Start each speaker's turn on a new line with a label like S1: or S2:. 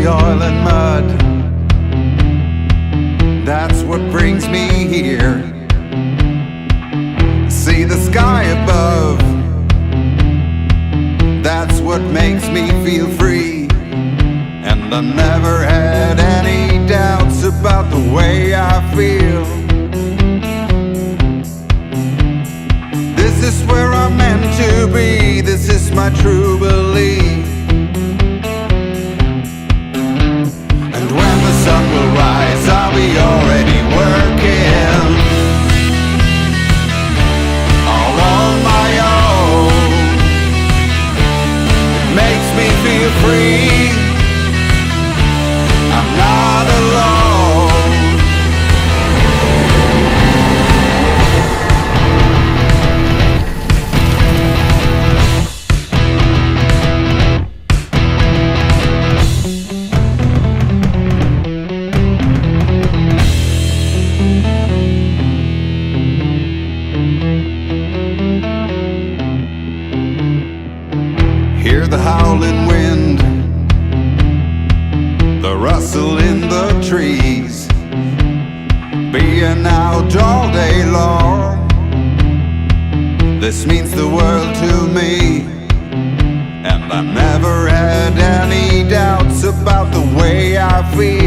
S1: the oil and mud. That's what brings me here. See the sky above. That's what makes me feel free. And I never had any doubts about the way I feel. This is where I'm meant to be. This is my true belief. And when the sun will rise, I'll be already working all on my own. It makes me feel free. I'm not alone. Hear the howling wind, the rustle in the trees, being out all day long. This means the world to me, and I never had any doubts about the way I feel.